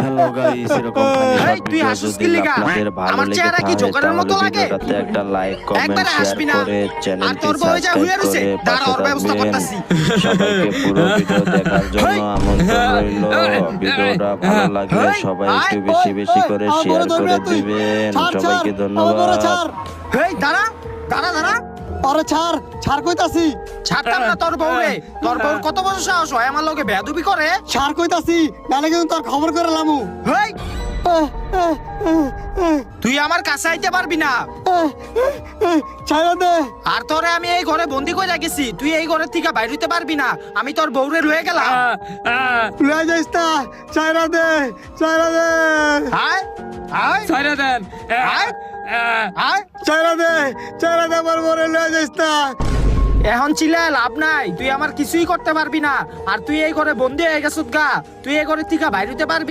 Hello guys, এরকম এই, তুই হাসিস কি লিগা? আমার চেহারা কি জোকারের মতো লাগে? একটা লাইক কমেন্ট একবারে শেয়ার হাসবি না। করে আর চ্যানেলটি তোর বউ যা হইয়া সাবস্ক্রাইব রইছে, করে দাঁড়া, পাশে ওর ব্যবস্থা থাকবেন। করতাছি। সবাইকে পুরো ভিডিও দেখার জন্য আমন্ত্রণ রইল। ভিডিওটা ভালো লাগলে সবাই একটু বেশি বেশি করে শেয়ার করে দিবেন। সবাইকে ধন্যবাদ। এই দাঁড়া দাঁড়া দাঁড়া, আরে ছাড় ছাড় কইতাছি, ছাড়তাম না তোর বউ রে। তোর বউর কত বড় সাহস হয় আমার লগে বেয়াদবি করে। ছাড় কইতাছি, নালে কিন্তু তোর খবর করে লামু। এই, তুই আমার কাছে আইতে পারবি না। ছাড়া দে। আর তোরে আমি এই ঘরে বন্দি করে রাখেছি, তুই এই ঘরের থেকে বাইর হইতে পারবি না। আমি তোর বউরে লয়ে গেলাম। লয়ে যাইস না, ছাড়া দে, ছাড়া দে, আয় আয় ছাইরা দেন। আয় আয়। ছাড়া দে, ছাড়া দে, আমার বরে লয়ে যাইস না। এখন চিল্লায় লাভ নাই, তুই আমার কিছুই করতে পারবি না। আর তুই এই ঘরে বন্দি হয়ে গেছিস গা, তুই এই ঘরের থেকে বাইর হইতে পারবি